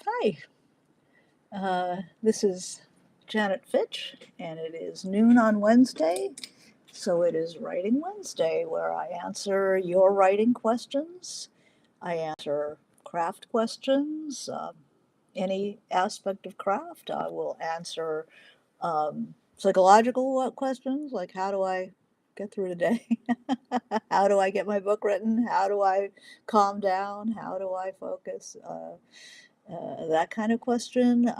Hi, this is Janet Fitch, and it is noon on Wednesday. So it is Writing Wednesday, where I answer your writing questions. I answer craft questions, any aspect of craft. I will answer psychological questions like how do I get through the day? How do I get my book written? How do I calm down? How do I focus? That kind of question.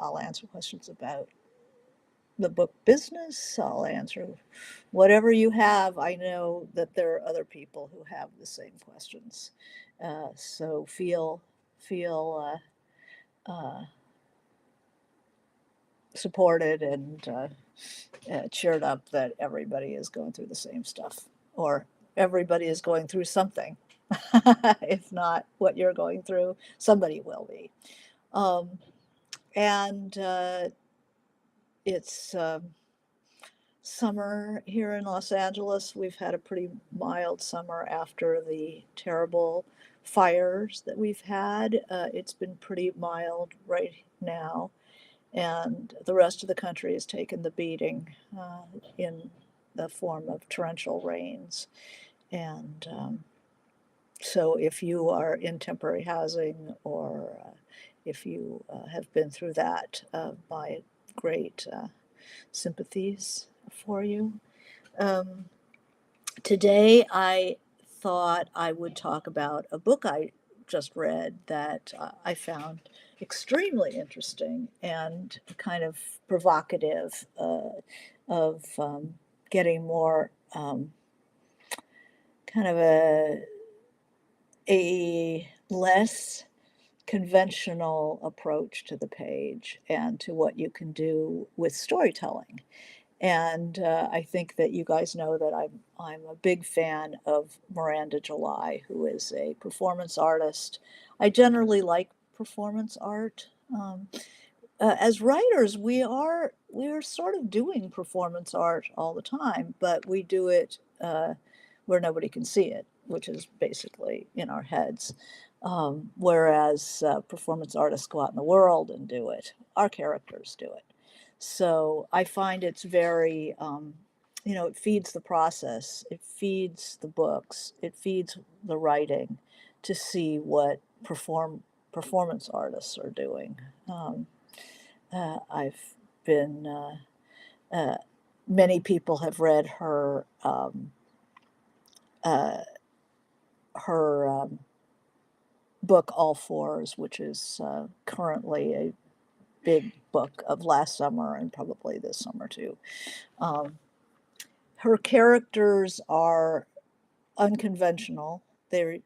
I'll answer questions about the book business. I'll answer whatever you have. I know that there are other people who have the same questions. So feel supported and cheered up that everybody is going through the same stuff, or everybody is going through something. If not what you're going through, somebody will be. Um, and It's summer here in Los Angeles. We've had a pretty mild summer after the terrible fires that we've had. It's been pretty mild right now, and the rest of the country has taken the beating in the form of torrential rains. And so, if you are in temporary housing or if you have been through that, my great sympathies for you. Um, Today, I thought I would talk about a book I just read that I found extremely interesting and kind of provocative of getting more kind of a less conventional approach to the page and to what you can do with storytelling. And I think that you guys know that I'm a big fan of Miranda July, who is a performance artist. I generally like performance art. As writers, we are sort of doing performance art all the time, but we do it where nobody can see it, which is basically in our heads. Whereas performance artists go out in the world and do it. Our characters do it. So I find it's very, it feeds the process, it feeds the books, it feeds the writing to see what performance artists are doing. I've been, uh, many people have read uh, her book All Fours, which is currently a big book of last summer and probably this summer too. Um, Her characters are unconventional. There's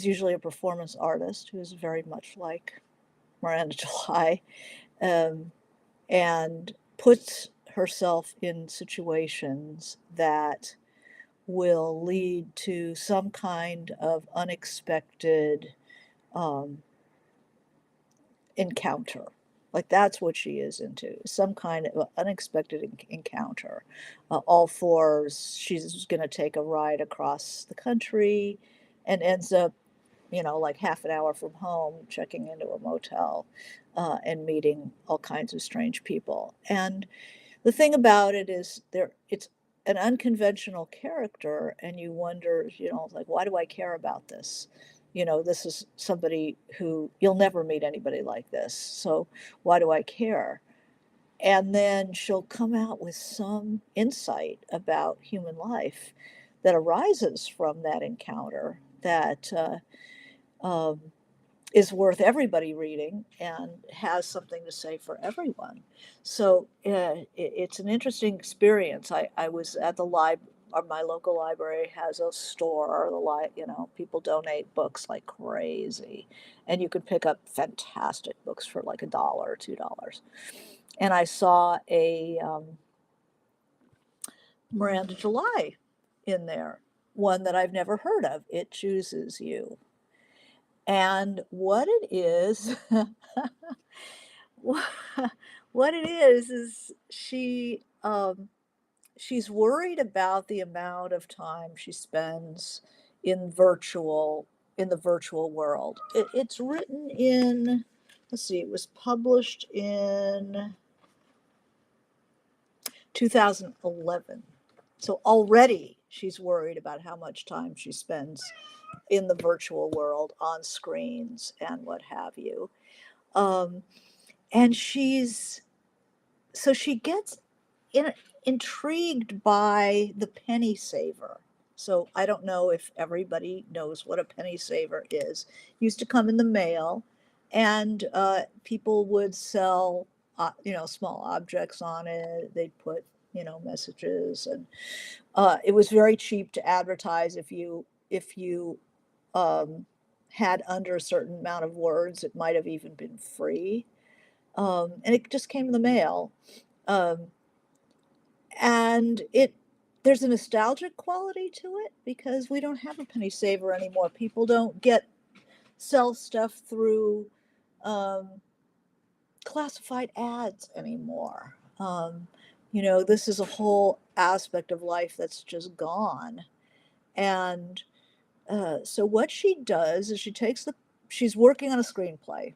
usually a performance artist who's very much like Miranda July, um, and puts herself in situations that will lead to some kind of unexpected um, encounter. Like that's what she is into, some kind of unexpected encounter. All fours, she's going to take a ride across the country and ends up, like half an hour from home, checking into a motel and meeting all kinds of strange people. And the thing about it is, it's an unconventional character, and you wonder, like, why do I care about this? This is somebody who you'll never meet anybody like this. So why do I care? And then she'll come out with some insight about human life that arises from that encounter that um, is worth everybody reading and has something to say for everyone. So it's an interesting experience. I was at the library. My local library has a store. People donate books like crazy, and you can pick up fantastic books for like $1 or $2. And I saw a Miranda July in there, one that I've never heard of. It Chooses You. And what it is, what it is she's worried about the amount of time she spends in virtual in the virtual world. It's written in let's see, it was published in 2011. So already she's worried about how much time she spends in the virtual world on screens and what have you. Um, and she gets in, intrigued by the penny saver. So I don't know if everybody knows what a penny saver is. It used to come in the mail, and people would sell, small objects on it. They'd put, messages, and it was very cheap to advertise. If you um, had under a certain amount of words, it might have even been free. And it just came in the mail. Um, and it there's a nostalgic quality to it because we don't have a penny saver anymore. People don't get sell stuff through um, classified ads anymore. This is a whole aspect of life that's just gone. And so what she does is she's working on a screenplay,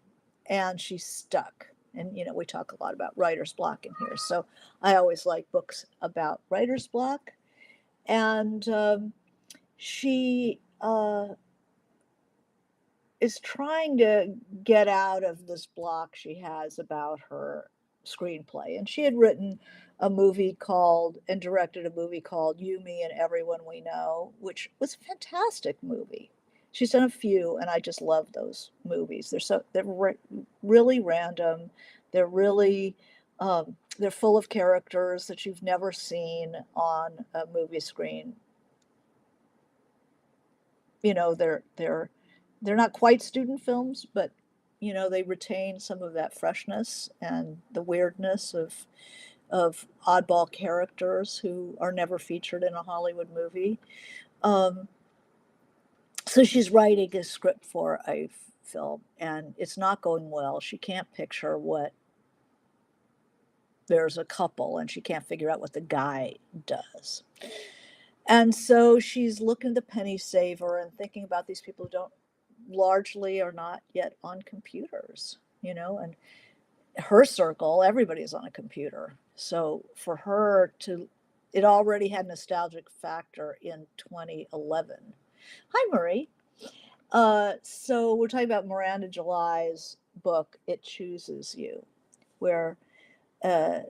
and she's stuck. And we talk a lot about writer's block in here, so I always like books about writer's block. And she is trying to get out of this block she has about her screenplay. And she had written a movie called and directed a movie called You, Me, and Everyone We Know, which was a fantastic movie. She's done a few, and I just love those movies. They're really random. They're full of characters that you've never seen on a movie screen. They're not quite student films, but they retain some of that freshness and the weirdness of oddball characters who are never featured in a Hollywood movie. Um, so she's writing a script for a film, and it's not going well. She can't picture what there's a couple, and she can't figure out what the guy does. And so she's looking at the penny saver and thinking about these people who don't largely are not yet on computers, and her circle, everybody's on a computer. So for her to, it already had nostalgic factor in 2011. Hi, Marie. So we're talking about Miranda July's book, It Chooses You, where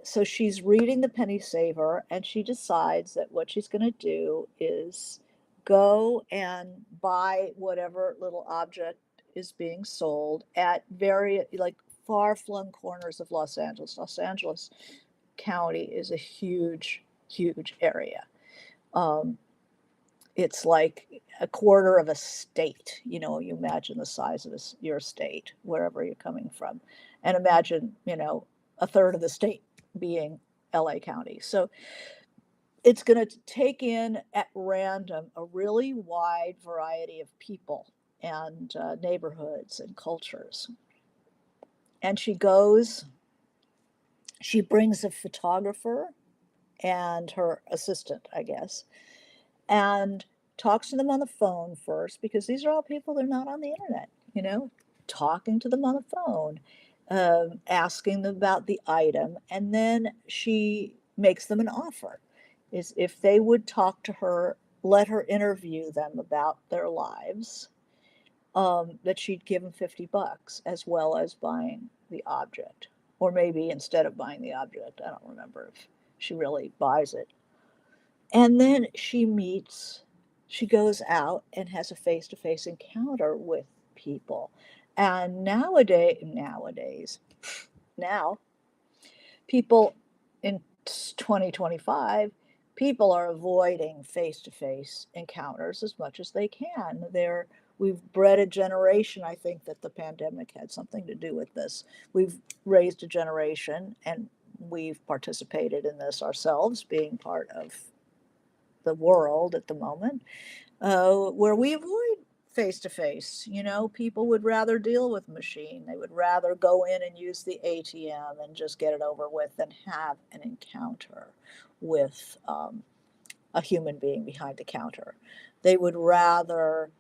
so she's reading The Penny Saver, and she decides that what she's going to do is go and buy whatever little object is being sold at very like far flung corners of Los Angeles. Los Angeles County is a huge, huge area. Um, it's like a quarter of a state. You imagine the size of your state, wherever you're coming from, and imagine, a third of the state being LA County. So it's going to take in at random a really wide variety of people and neighborhoods and cultures. And she brings a photographer and her assistant, I guess, and talks to them on the phone first, because these are all people, they're not on the internet, talking to them on the phone, asking them about the item, and then she makes them an offer. Is if they would talk to her, let her interview them about their lives, that she'd give them $50 as well as buying the object. Or maybe instead of buying the object, I don't remember if she really buys it. And then she goes out and has a face to face encounter with people. And now, people in 2025, people are avoiding face to face encounters as much as they can. We've bred a generation, I think that the pandemic had something to do with this. We've raised a generation, and we've participated in this ourselves, being part of the world at the moment, where we avoid face to face. People would rather deal with machine. They would rather go in and use the ATM and just get it over with than have an encounter with a human being behind the counter. They would rather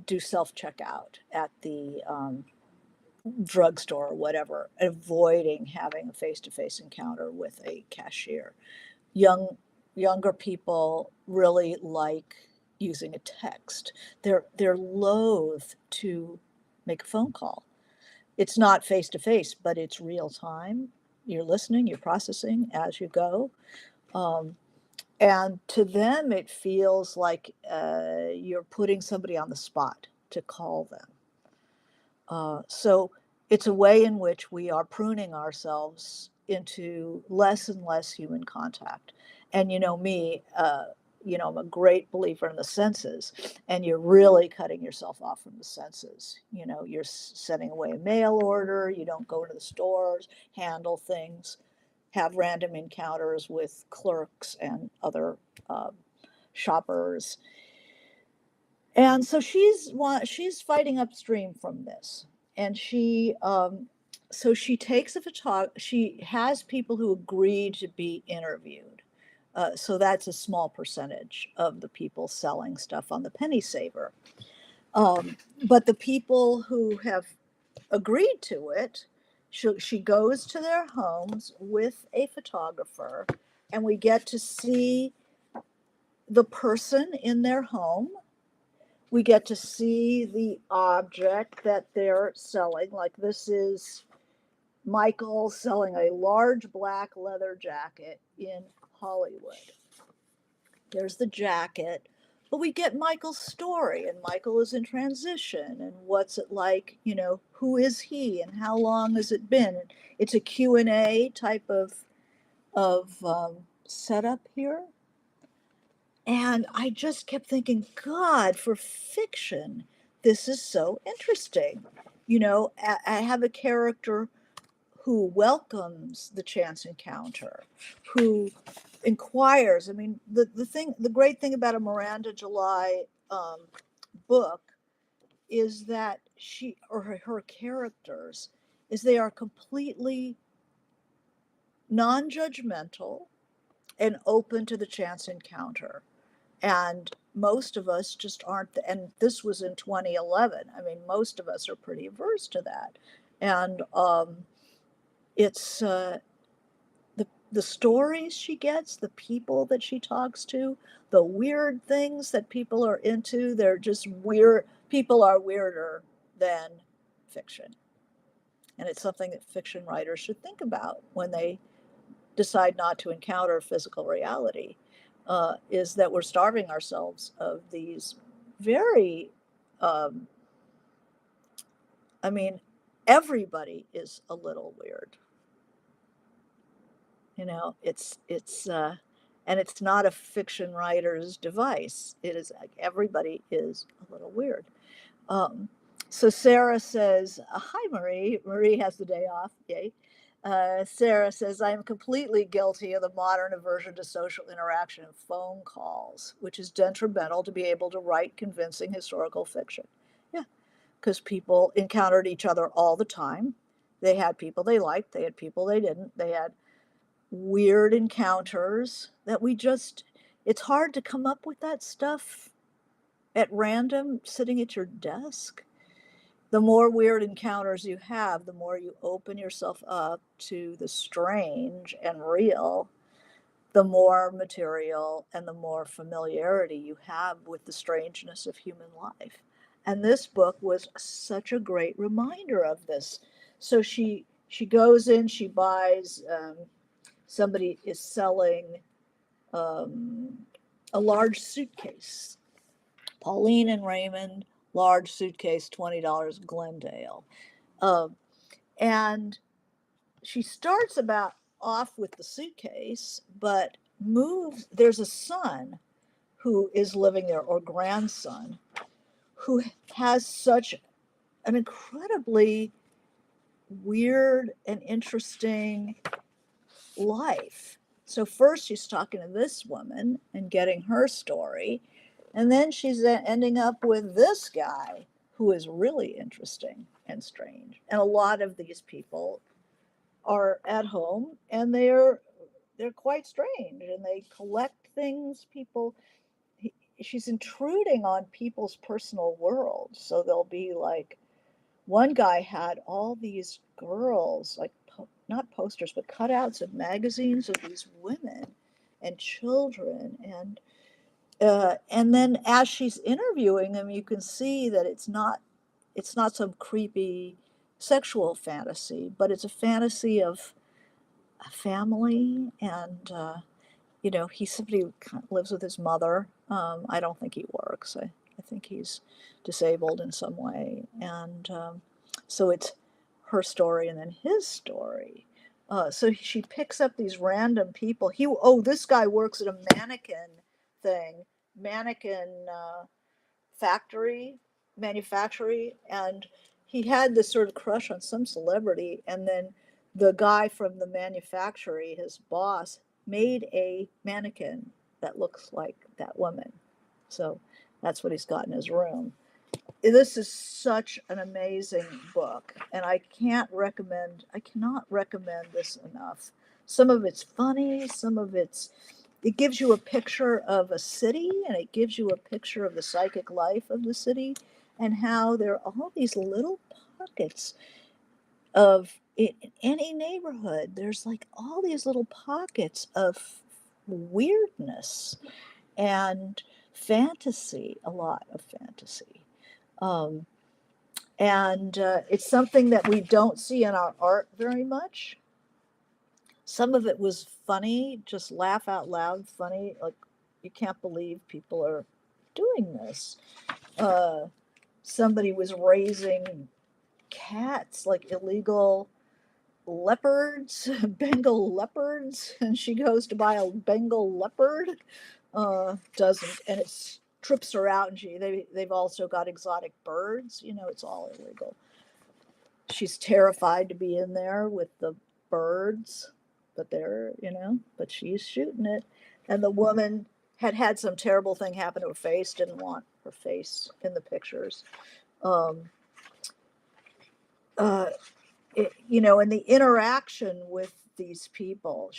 do self checkout at the drugstore or whatever, avoiding having a face-to-face encounter with a cashier. Young Younger people really like using a text. They're loath to make a phone call. It's not face to face, but it's real time. You're listening, you're processing as you go. Um, and to them, it feels like you're putting somebody on the spot to call them. So it's a way in which we are pruning ourselves into less and less human contact. And you know me, I'm a great believer in the senses, and you're really cutting yourself off from the senses. You're sending away a mail order, you don't go to the stores, handle things, have random encounters with clerks and other uh, shoppers. And so she's fighting upstream from this, and she takes a photographer. She has people who agree to be interviewed. So that's a small percentage of the people selling stuff on the Penny Saver. But the people who have agreed to it, she goes to their homes with a photographer, and we get to see the person in their home. We get to see the object that they're selling. Like, this is Michael selling a large black leather jacket in Hollywood. There's the jacket, but we get Michael's story, and Michael is in transition, and what's it like, who is he and how long has it been? And it's a Q&A type of setup here. And I just kept thinking, God, for fiction, this is so interesting. I have a character who welcomes the chance encounter, who inquires. I mean, the great thing about a Miranda July book is that her characters, is they are completely non-judgmental and open to the chance encounter. And most of us just aren't, and this was in 2011. I mean, most of us are pretty averse to that. And it's the stories she gets, the people that she talks to, the weird things that people are into. They're just weird. People are weirder than fiction. And it's something that fiction writers should think about when they decide not to encounter physical reality, is that we're starving ourselves of these very, um, I mean, everybody is a little weird. And it's not a fiction writer's device. It is like everybody is a little weird. Um, so Sarah says, hi, Marie. Marie has the day off. Yay. Sarah says, I am completely guilty of the modern aversion to social interaction and phone calls, which is detrimental to be able to write convincing historical fiction. Yeah, because people encountered each other all the time. They had people they liked, they had people they didn't, they had weird encounters that it's hard to come up with that stuff at random sitting at your desk. The more weird encounters you have, the more you open yourself up to the strange and real, the more material and the more familiarity you have with the strangeness of human life. And this book was such a great reminder of this. So she goes in, she buys, somebody is selling um, a large suitcase. Pauline and Raymond, large suitcase, $20, Glendale. Uh, and she starts about off with the suitcase, but there's a son who is living there, or grandson, who has such an incredibly weird and interesting life. So first she's talking to this woman and getting her story, and then she's ending up with this guy who is really interesting and strange. And a lot of these people are at home, and they're quite strange, and they collect things. She's intruding on people's personal worlds. So there'll be like one guy had all these girls, like not posters, but cutouts of magazines of these women and children, and then as she's interviewing him, you can see that it's not some creepy sexual fantasy, but it's a fantasy of a family, and he's somebody who kind of lives with his mother. I don't think he works. I think he's disabled in some way, and so it's her story and then his story. So she picks up these random people. This guy works at a thing, mannequin factory, manufactory, and he had this sort of crush on some celebrity, and then the guy from the manufactory, his boss, made a mannequin that looks like that woman. So that's what he's got in his room. This is such an amazing book, and I cannot recommend this enough. Some of it's funny, it gives you a picture of a city, and it gives you a picture of the psychic life of the city, and how there are all these little pockets of, in any neighborhood, there's like all these little pockets of weirdness and fantasy, a lot of fantasy. Um, and it's something that we don't see in our art very much. Some of it was funny, just laugh out loud funny, like you can't believe people are doing this. Uh, Somebody was raising cats, like illegal leopards, Bengal leopards, and she goes to buy a Bengal leopard, doesn't, and it trips her out, and they've also got exotic birds. It's all illegal. She's terrified to be in there with the birds, but she's shooting it. And the woman had some terrible thing happen to her face, didn't want her face in the pictures. Um, uh, and the interaction with these people,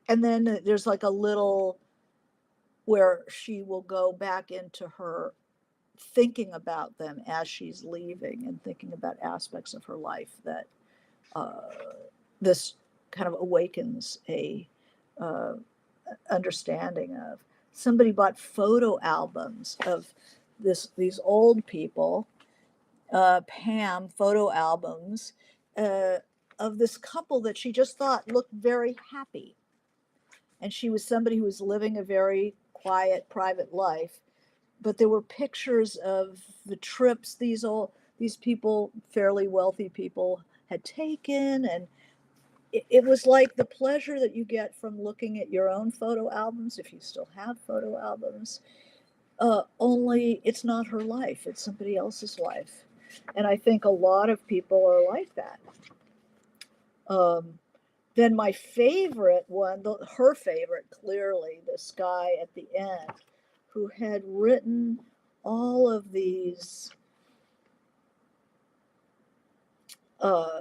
and then there's like a little where she will go back into her thinking about them as she's leaving and thinking about aspects of her life that uh, this kind of awakens a uh, understanding of. Somebody bought photo albums of these old people, Pam, photo albums uh, of this couple that she just thought looked very happy, and she was somebody who was living a very quiet, private life. But there were pictures of the trips these people, fairly wealthy people, had taken, and it was like the pleasure that you get from looking at your own photo albums, if you still have photo albums. Only it's not her life; it's somebody else's life, and I think a lot of people are like that. Um, then my favorite one, her favorite, clearly, this guy at the end, who had written all of these uh,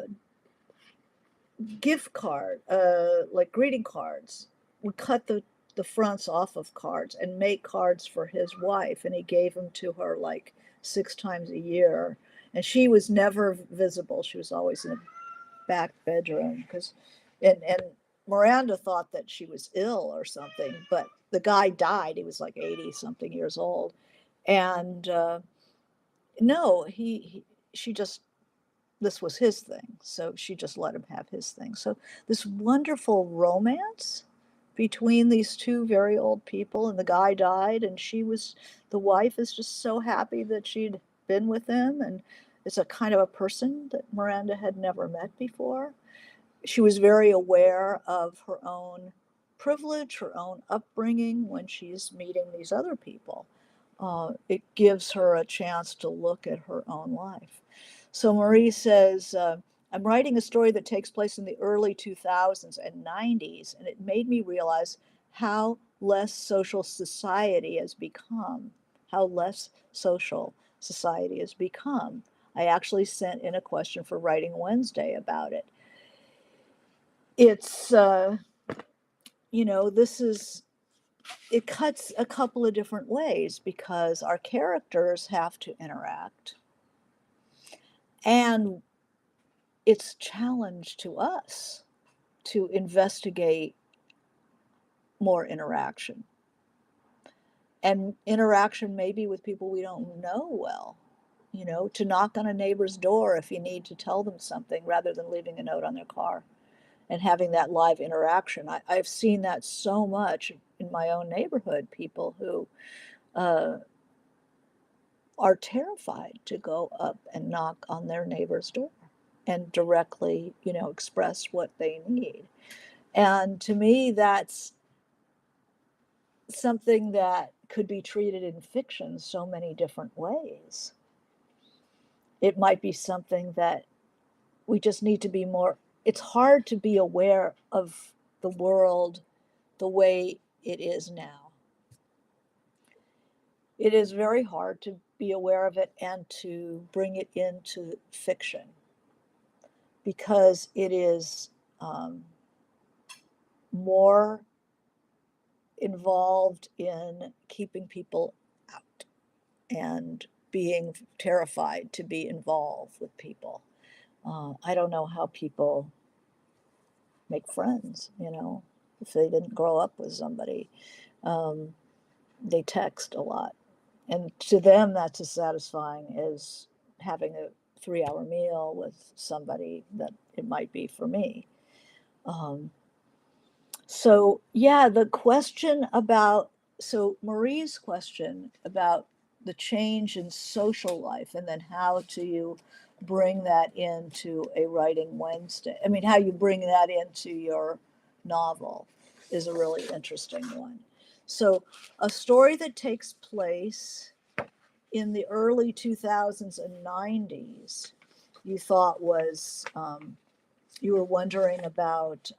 like greeting cards. We cut the fronts off of cards and make cards for his wife, and he gave them to her like 6 times a year. And she was never visible. She was always in a back bedroom because, and Miranda thought that she was ill or something, but the guy died. He was like 80 something years old, and no, she just, this was his thing, so she just let him have his thing. So this wonderful romance between these two very old people, and the guy died, and the wife is just so happy that she'd been with him, and it's a kind of a person that Miranda had never met before. She was very aware of her own privilege, her own upbringing when she's meeting these other people. It gives her a chance to look at her own life. So Marie says, I'm writing a story that takes place in the early 2000s and 90s, and it made me realize how less social society has become, how less social society has become. I actually sent in a question for Writing Wednesday about it. It's, this is, it cuts a couple of different ways because our characters have to interact. And it's challenge to us to investigate more interaction, and interaction maybe with people we don't know well, to knock on a neighbor's door if you need to tell them something rather than leaving a note on their car and having that live interaction. I've seen that so much in my own neighborhood, people who uh, are terrified to go up and knock on their neighbor's door and directly, express what they need. And to me, that's something that could be treated in fiction so many different ways. It might be something that we just need to be more, it's hard to be aware of the world the way it is now. It is very hard to be aware of it and to bring it into fiction because it is more involved in keeping people out and being terrified to be involved with people. I don't know how people make friends, if they didn't grow up with somebody. Um, they text a lot. And to them, that's as satisfying as having a 3-hour meal with somebody that it might be for me. Um, so, yeah, so Marie's question about the change in social life and then how do you bring that into a writing Wednesday? I mean, how you bring that into your novel is a really interesting one. So, a story that takes place in the early 2000s and 90s, you thought was, you were wondering about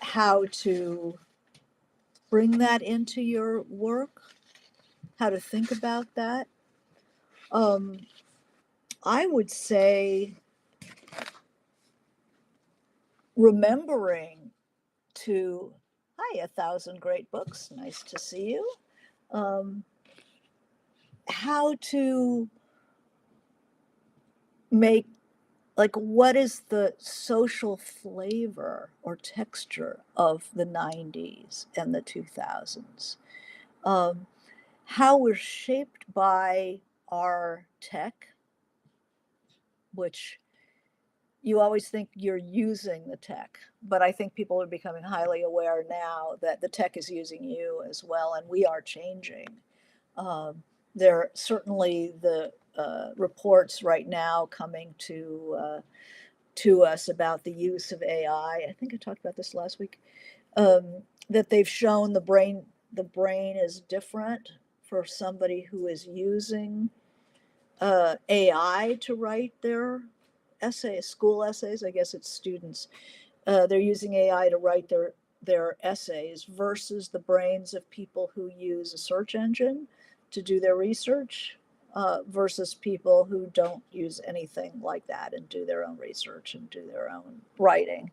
how to bring that into your work, how to think about that. I would say remembering to, hi, 1,000 great books, nice to see you. How to make, like, what is the social flavor or texture of the 90s and the 2000s? How we're shaped by our tech, which you always think you're using the tech, but I think people are becoming highly aware now that the tech is using you as well, and we are changing. There are certainly the reports right now coming to us about the use of AI. I think I talked about this last week. That they've shown the brain is different for somebody who is using AI to write their essays, school essays. I guess it's students. They're using AI to write their essays versus the brains of people who use a search engine to do their research, versus people who don't use anything like that and do their own research and do their own writing.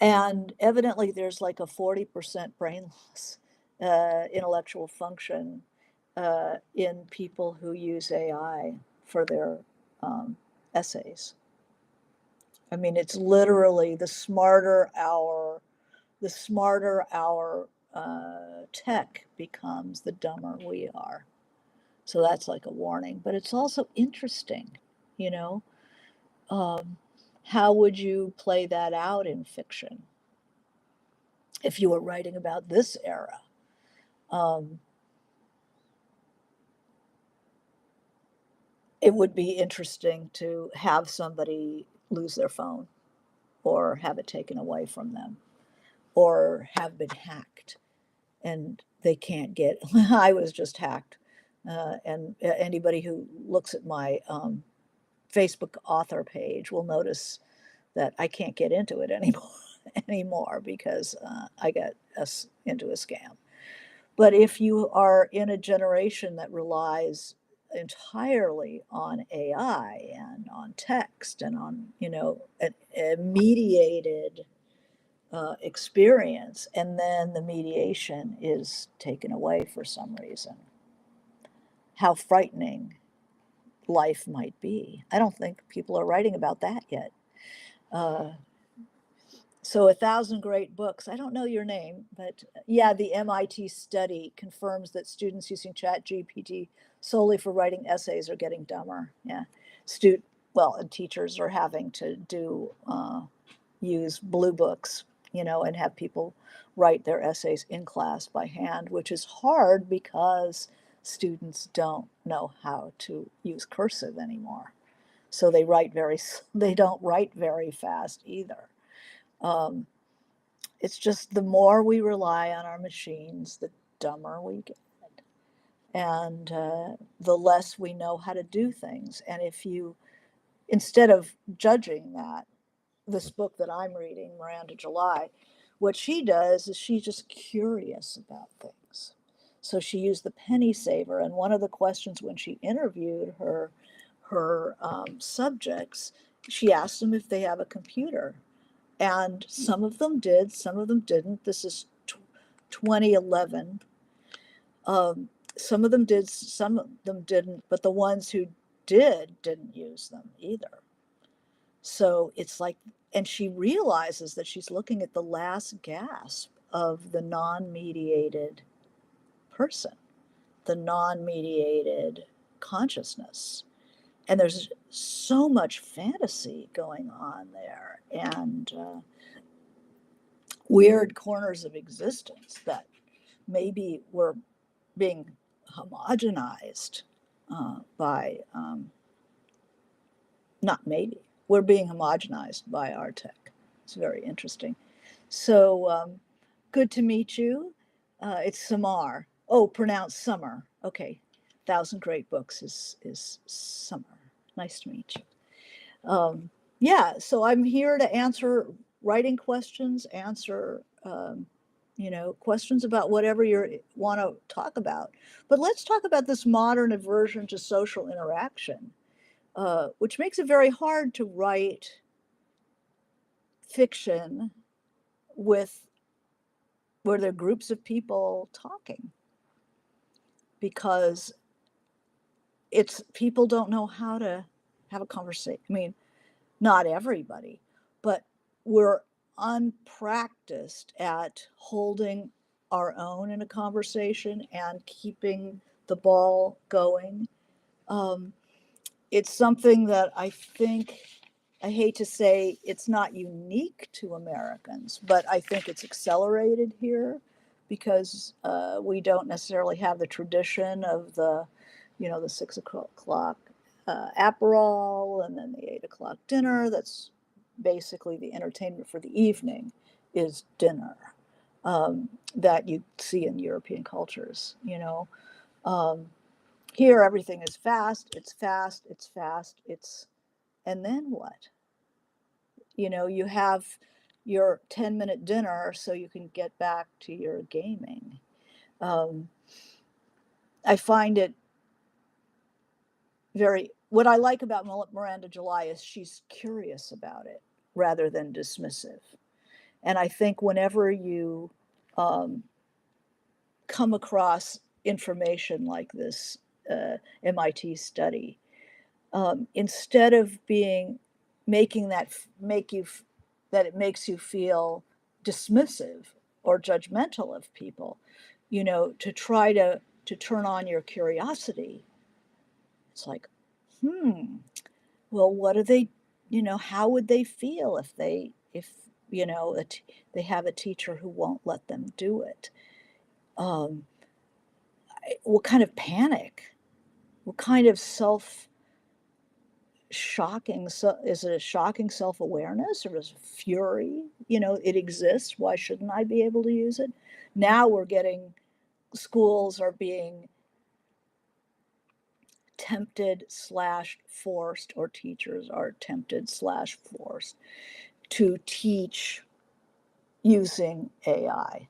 And evidently, there's like a 40% brain loss, intellectual function, in people who use AI for their essays. I mean, it's literally the smarter our tech becomes, the dumber we are. So that's like a warning, but it's also interesting, you know. Um, how would you play that out in fiction if you were writing about this era? Um, it would be interesting to have somebody lose their phone or have it taken away from them or have been hacked and they can't get. I was just hacked. And anybody who looks at my Facebook author page will notice that I can't get into it anymore because I got us into a scam. But if you are in a generation that relies entirely on AI and on text and on, a mediated experience, and then the mediation is taken away for some reason, how frightening life might be. I don't think people are writing about that yet. Uh, so 1,000 great books. I don't know your name, but yeah, the MIT study confirms that students using ChatGPT solely for writing essays are getting dumber. Yeah, stu well, and teachers are having to use blue books, and have people write their essays in class by hand, which is hard because students don't know how to use cursive anymore. So they don't write very fast either. Um, it's just the more we rely on our machines, the dumber we get. And the less we know how to do things. And instead of judging that, this book that I'm reading, Miranda July, what she does is she's just curious about things. So she used the penny saver, and one of the questions when she interviewed her subjects, she asked them if they have a computer, and some of them did, some of them didn't. This is 2011. Some of them did, some of them didn't, but the ones who didn't use them either. So it's like, and she realizes that she's looking at the last gasp of the non-mediated person, the non-mediated consciousness. And there's so much fantasy going on there, and weird corners of existence that maybe were being homogenized by, not maybe, we're being homogenized by our tech. It's very interesting. So good to meet you. It's Samar. Oh, pronounced summer. Okay. 1,000 Great Books is summer. Nice to meet you. Yeah, so I'm here to answer writing questions, answer questions about whatever you want to talk about. But let's talk about this modern aversion to social interaction, which makes it very hard to write fiction with where there are groups of people talking, because it's people don't know how to have a conversation. I mean, not everybody, but we're unpracticed at holding our own in a conversation and keeping the ball going. Um, it's something that I think, I hate to say it's not unique to Americans, but I think it's accelerated here because we don't necessarily have the tradition of the 6 o'clock Aperol and then the 8 o'clock dinner. That's basically the entertainment for the evening is dinner, that you see in European cultures. Um, Here, everything is fast, it's fast, it's fast, and then what? You have your 10-minute dinner so you can get back to your gaming. Um, I find it what I like about Miranda July is she's curious about it rather than dismissive. And I think whenever you um, come across information like this MIT study, instead of making that make you that it makes you feel dismissive or judgmental of people, to try to turn on your curiosity. It's like, well, what do how would they feel if they have a teacher who won't let them do it? Um, what kind of panic? What kind of shocking, so is it a shocking self-awareness, or is it fury? It exists, why shouldn't I be able to use it? Now we're getting, schools are being tempted slash forced, or teachers are tempted slash forced to teach using AI,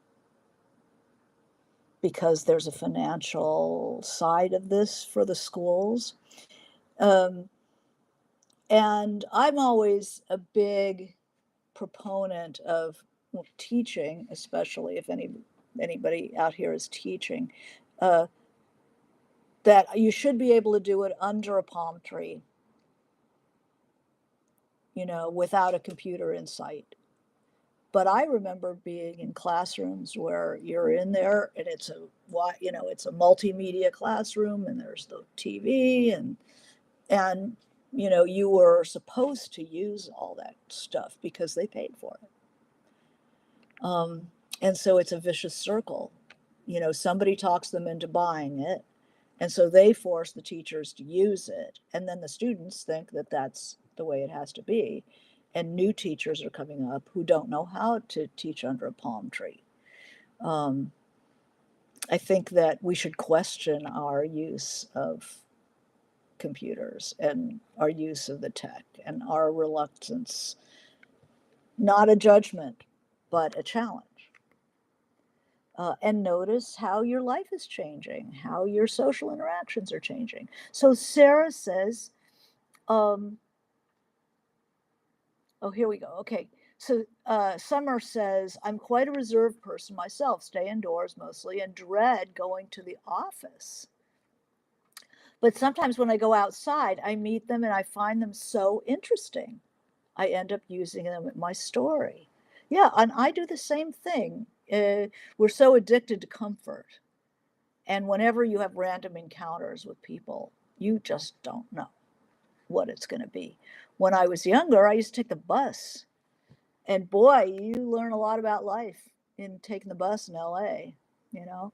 because there's a financial side of this for the schools. um, and I'm always a big proponent of teaching, especially if anybody out here is teaching, uh, that you should be able to do it under a palm tree, without a computer in sight. But I remember being in classrooms where you're in there and it's a multimedia classroom and there's the TV and you were supposed to use all that stuff because they paid for it. And so it's a vicious circle. Somebody talks them into buying it, and so they force the teachers to use it, and then the students think that that's the way it has to be, and new teachers are coming up who don't know how to teach under a palm tree. I think that we should question our use of computers and our use of the tech and our reluctance, not a judgment, but a challenge. And notice how your life is changing, how your social interactions are changing. So Sarah says, oh, here we go. Okay. So Summer says, I'm quite a reserved person myself, stay indoors mostly, and dread going to the office. But sometimes when I go outside, I meet them and I find them so interesting. I end up using them in my story. Yeah, and I do the same thing. We're so addicted to comfort. And whenever you have random encounters with people, you just don't know what it's going to be. When I was younger, I used to take the bus. And boy, you learn a lot about life in taking the bus in LA, you know.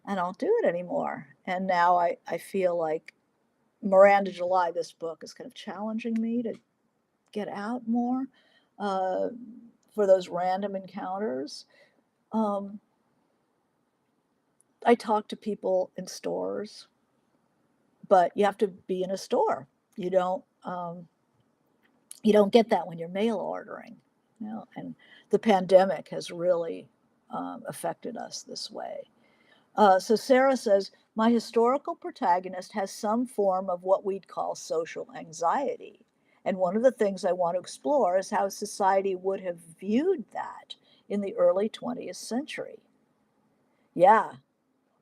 I don't do it anymore. And now I feel like Miranda July, this book, is kind of challenging me to get out more uh, for those random encounters. Um, I talk to people in stores, but you have to be in a store. You don't um, you don't get that when you're mail ordering, And the pandemic has really affected us this way. So Sarah says, my historical protagonist has some form of what we'd call social anxiety. And one of the things I want to explore is how society would have viewed that in the early 20th century. Yeah,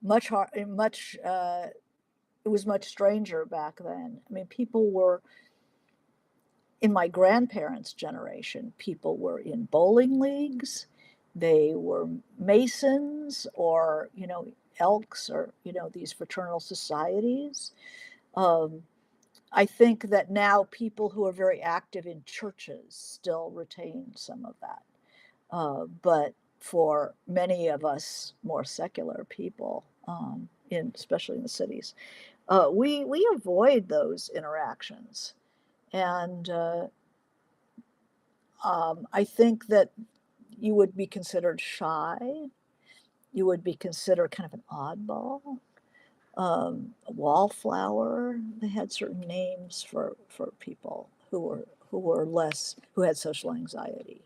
much hard, much. It was much stranger back then. I mean, people were in my grandparents' generation. People were in bowling leagues. They were Masons, or Elks, or these fraternal societies. Um, I think that now people who are very active in churches still retain some of that. But for many of us more secular people, especially in the cities, we avoid those interactions. And I think that you would be considered shy. You would be considered kind of an oddball, a wallflower. They had certain names for people who had social anxiety.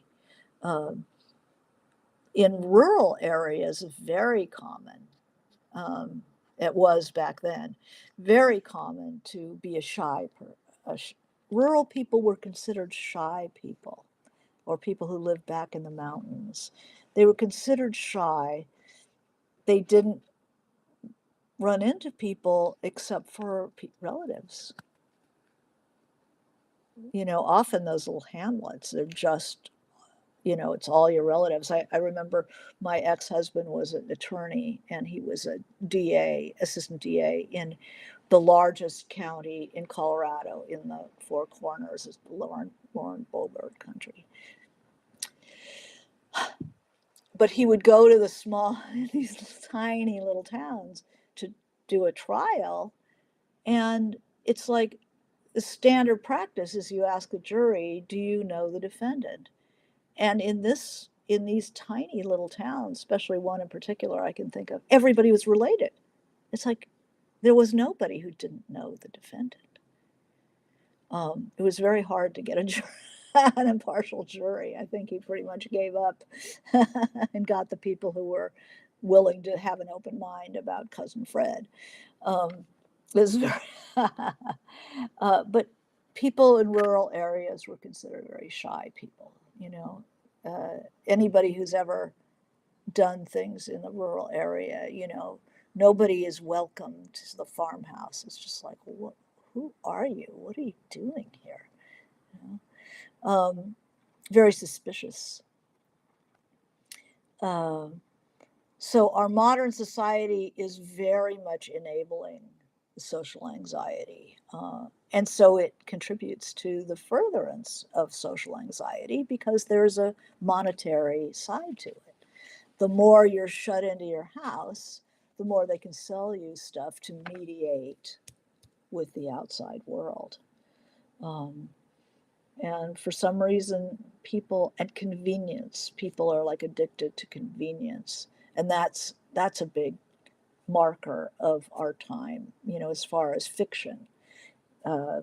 Um, in rural areas, very common. It was back then very common to be a shy person. Rural people were considered shy people, or people who lived back in the mountains. They were considered shy. They didn't run into people except for relatives. Often those little hamlets, they're just, it's all your relatives. I remember my ex-husband was an attorney, and he was a DA, assistant DA in the largest county in Colorado, in the Four Corners, is the Lauren Boebert country. But he would go to these tiny little towns to do a trial. And it's like the standard practice is you ask the jury, do you know the defendant? And in these tiny little towns, especially one in particular I can think of, everybody was related. It's like there was nobody who didn't know the defendant. It was very hard to get an impartial jury. I think he pretty much gave up and got the people who were willing to have an open mind about Cousin Fred. This very but people in rural areas were considered very shy people. Anybody who's ever done things in the rural area, Nobody is welcome to the farmhouse. It's just like, what? Who are you? What are you doing here? You know? Very suspicious. Um, so our modern society is very much enabling social anxiety. And so it contributes to the furtherance of social anxiety because there's a monetary side to it. The more you're shut into your house, the more they can sell you stuff to mediate with the outside world. Um, and for some reason, people and convenience, people are like addicted to convenience. And that's a big marker of our time, you know, as far as fiction. Uh,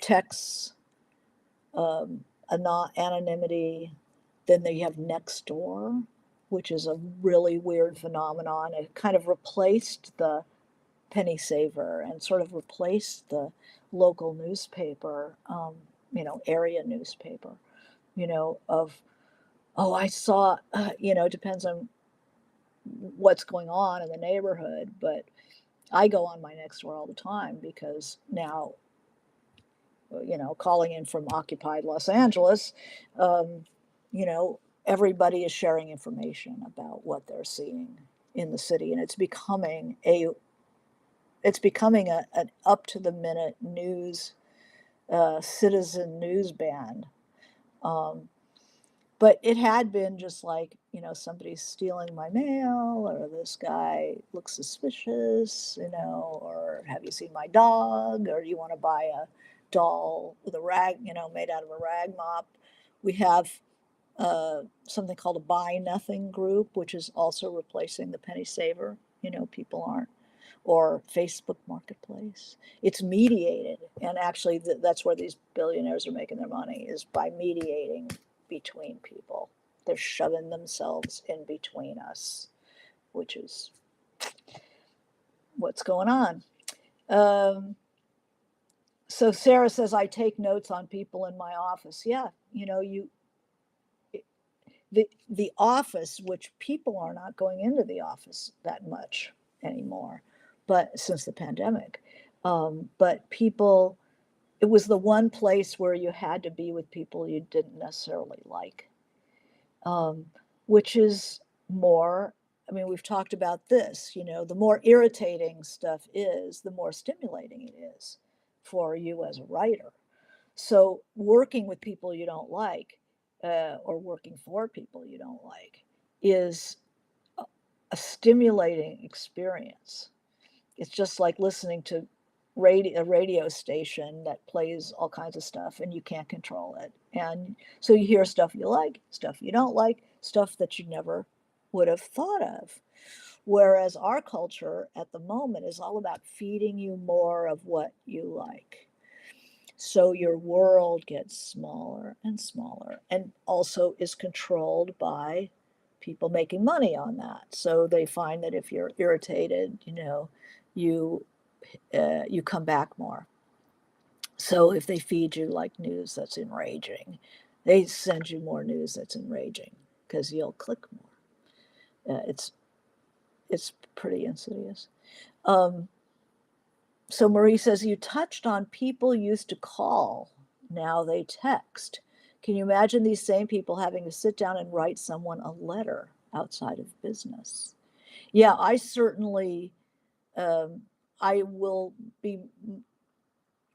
Texts, um, anonymity. Then you have next door, which is a really weird phenomenon. It kind of replaced the penny saver and sort of replaced the local newspaper, area newspaper, of, oh, I saw, it depends on what's going on in the neighborhood, but I go on my next door all the time because now, calling in from occupied Los Angeles, um, you know, everybody is sharing information about what they're seeing in the city, and it's becoming an up to the minute news, citizen news band. Um, but it had been just like, somebody's stealing my mail, or this guy looks suspicious, or have you seen my dog, or do you want to buy a doll with a rag, made out of a rag mop. We have something called a buy nothing group, which is also replacing the penny saver. People aren't, or Facebook Marketplace. It's mediated, and actually, that's where these billionaires are making their money, is by mediating between people. They're shoving themselves in between us, which is what's going on. Um, so Sarah says, I take notes on people in my office. Yeah, the office, which people are not going into the office that much anymore, but since the pandemic, but people, it was the one place where you had to be with people you didn't necessarily like, um, which is more. I mean, we've talked about this. The more irritating stuff is, the more stimulating it is for you as a writer. So working with people you don't like, or working for people you don't like, is a stimulating experience. It's just like listening to a radio station that plays all kinds of stuff and you can't control it. And so you hear stuff you like, stuff you don't like, stuff that you never would have thought of. Whereas our culture at the moment is all about feeding you more of what you like. So your world gets smaller and smaller, and also is controlled by people making money on that. So they find that if you're irritated, you you come back more. So if they feed you like news that's enraging, they send you more news that's enraging because you'll click more. It's pretty insidious. Um, so Marie says, you touched on people used to call, now they text. Can you imagine these same people having to sit down and write someone a letter outside of business? Yeah, I certainly, um, I will be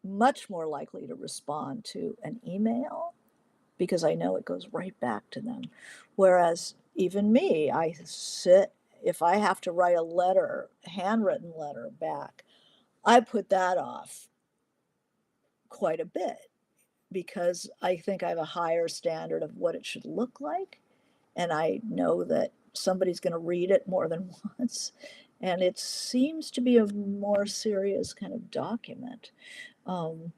much more likely to respond to an email because I know it goes right back to them. Whereas even me, if I have to write a letter, handwritten letter back, I put that off quite a bit because I think I have a higher standard of what it should look like. And I know that somebody's going to read it more than once. And it seems to be a more serious kind of document. Um,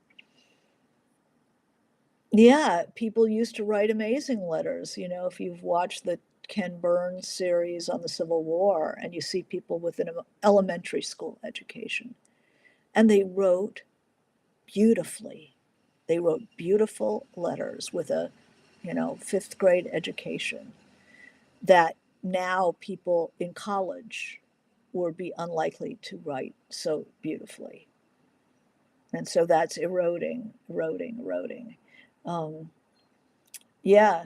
yeah, people used to write amazing letters. If you've watched the Ken Burns series on the Civil War and you see people with an elementary school education, and they wrote beautifully. They wrote beautiful letters with a, fifth grade education that now people in college would be unlikely to write so beautifully. And so that's eroding, eroding, eroding. Um, yeah,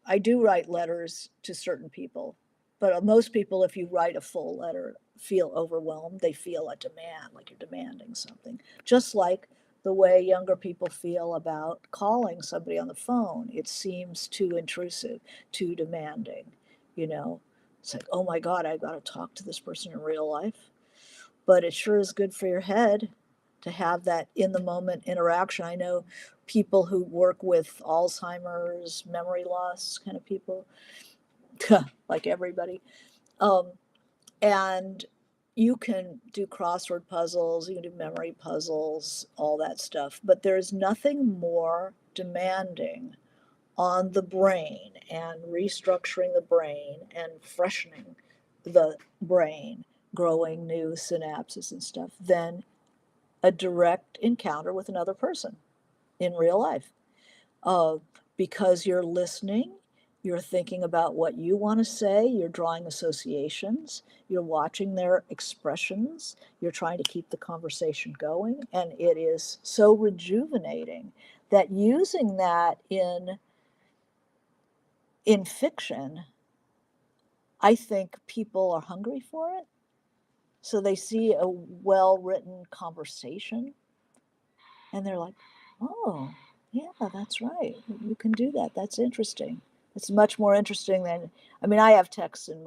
I do write letters to certain people, but most people, if you write a full letter, feel overwhelmed. They feel a demand, like you're demanding something. Just like the way younger people feel about calling somebody on the phone. It seems too intrusive, too demanding, you know. It's like, oh my God, I've got to talk to this person in real life. But it sure is good for your head to have that in the moment interaction. I know people who work with Alzheimer's, memory loss kind of people, like everybody. Um, and you can do crossword puzzles, you can do memory puzzles, all that stuff, but there's nothing more demanding on the brain and restructuring the brain and freshening the brain, growing new synapses and stuff, than a direct encounter with another person in real life. uh, because you're listening, you're thinking about what you want to say, you're drawing associations, you're watching their expressions, you're trying to keep the conversation going, and it is so rejuvenating that using that in fiction, I think people are hungry for it. So they see a well-written conversation and they're like, oh, yeah, that's right. You can do that. That's interesting. It's much more interesting than, I mean, I have text in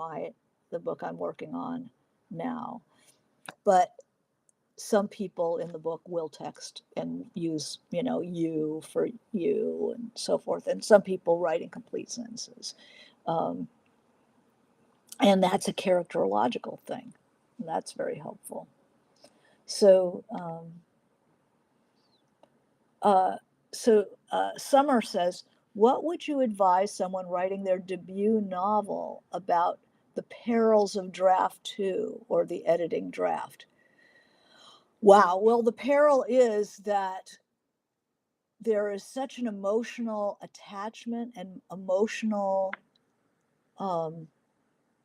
the book I'm working on now, but some people in the book will text and use, you for you and so forth. And some people write in complete sentences. Um, and that's a characterological thing. And that's very helpful. So, Uh, Summer says, what would you advise someone writing their debut novel about the perils of draft two or the editing draft? Wow. Well, the peril is that there is such an emotional attachment and emotional um,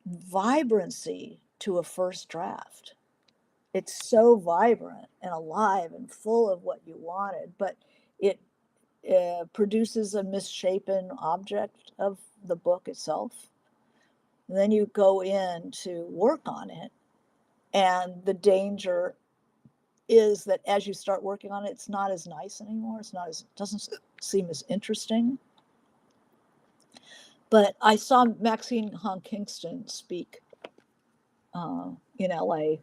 vibrancy to a first draft. It's so vibrant and alive and full of what you wanted, but it produces a misshapen object of the book itself. And then you go in to work on it, and the danger is that as you start working on it, it's not as nice anymore. It doesn't seem as interesting. But I saw Maxine Hong Kingston speak in LA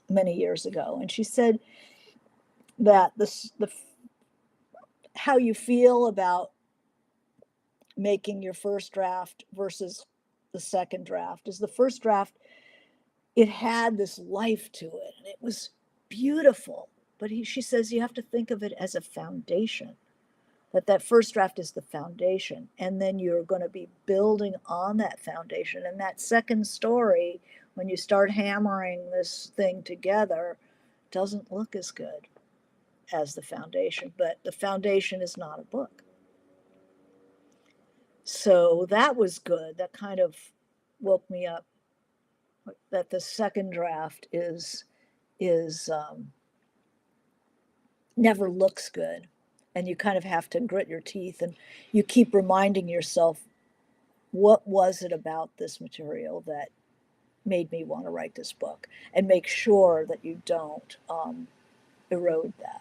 many years ago, and she said that the how you feel about making your first draft versus the second draft is the first draft, it had this life to it and it was beautiful, but she says you have to think of it as a foundation, that first draft is the foundation, and then you're going to be building on that foundation, and that second story, when you start hammering this thing together, doesn't look as good as the foundation, but the foundation is not a book. So that was good. That kind of woke me up that the second draft is never looks good, and you kind of have to grit your teeth and you keep reminding yourself, what was it about this material that made me want to write this book, and make sure that you don't erode that.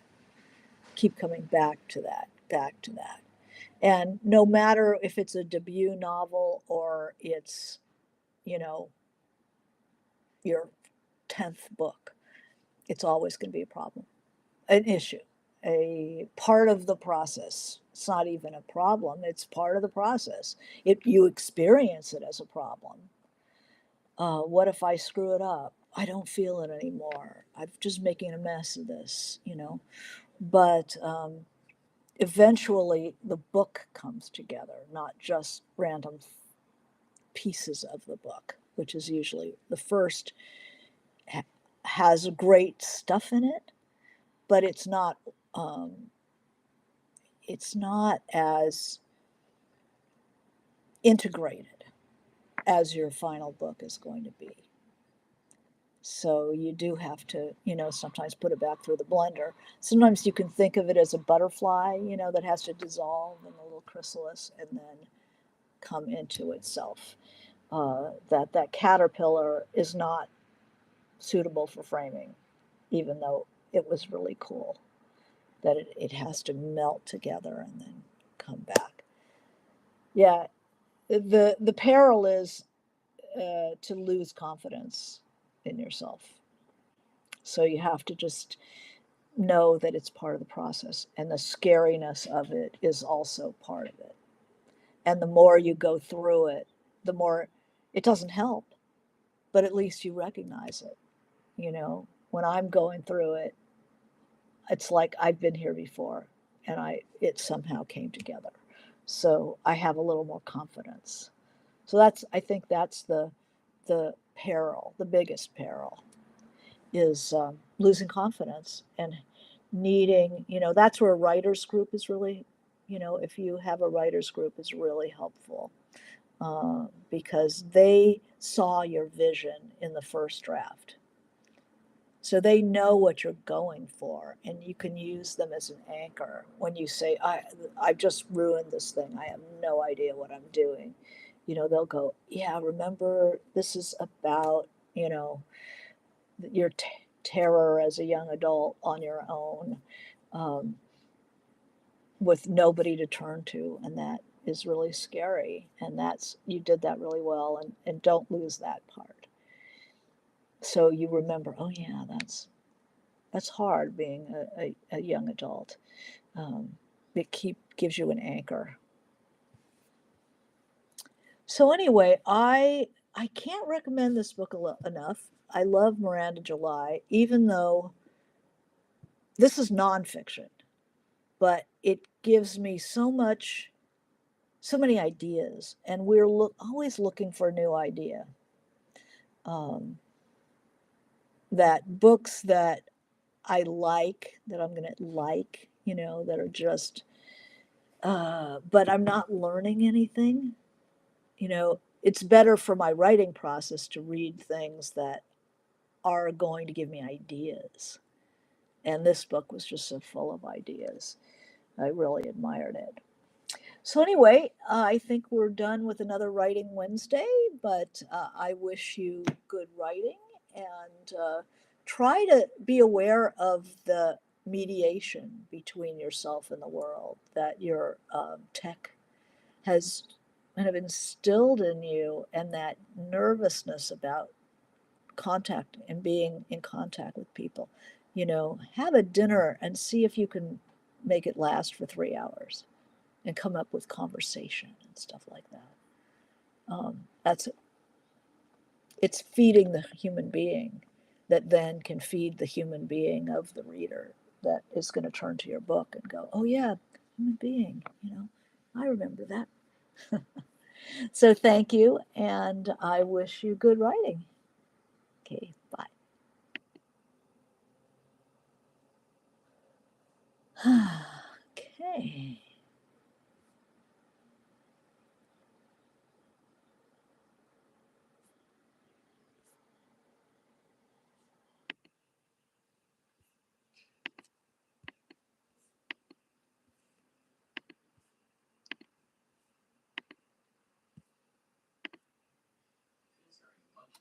Keep coming back to that, back to that. And no matter if it's a debut novel or it's, you know, your 10th book, it's always going to be a problem, an issue, a part of the process. It's not even a problem, it's part of the process. You experience it as a problem. What if I screw it up? I don't feel it anymore. I'm just making a mess of this. But eventually the book comes together, not just random pieces of the book, which is usually the first has great stuff in it, but um, it's not as integrated as your final book is going to be. So you do have to, sometimes put it back through the blender. Sometimes you can think of it as a butterfly, that has to dissolve in the little chrysalis and then come into itself. That caterpillar is not suitable for framing, even though it was really cool that it has to melt together and then come back. Yeah, the peril is to lose confidence in yourself. So you have to just know that it's part of the process, and the scariness of it is also part of it. And the more you go through it, the more it doesn't help, but at least you recognize it. When I'm going through it, it's like I've been here before, and it somehow came together. So I have a little more confidence. So I think that's the peril, the biggest peril is losing confidence and needing, that's where a writer's group is really, if you have a writer's group, is really helpful, because they saw your vision in the first draft. So they know what you're going for, and you can use them as an anchor when you say, I've just ruined this thing. I have no idea what I'm doing. They'll go, yeah, remember, this is about, your terror as a young adult on your own, um, with nobody to turn to. And that is really scary. And you did that really well. And don't lose that part. So you remember, oh, yeah, that's hard being a young adult. It gives you an anchor. So anyway, I can't recommend this book enough. I love Miranda July, even though this is nonfiction, but it gives me so many ideas, and we're always looking for a new idea. That books that I like, that I'm going to like, that are just, but I'm not learning anything. It's better for my writing process to read things that are going to give me ideas. And this book was just so full of ideas. I really admired it. So, anyway, I think we're done with another Writing Wednesday, but I wish you good writing, and try to be aware of the mediation between yourself and the world that your tech has kind of instilled in you, and that nervousness about contact and being in contact with people. Have a dinner and see if you can make it last for 3 hours and come up with conversation and stuff like that. That's It's feeding the human being that then can feed the human being of the reader that is going to turn to your book and go, oh yeah, human being, I remember that. So thank you, and I wish you good writing. Okay.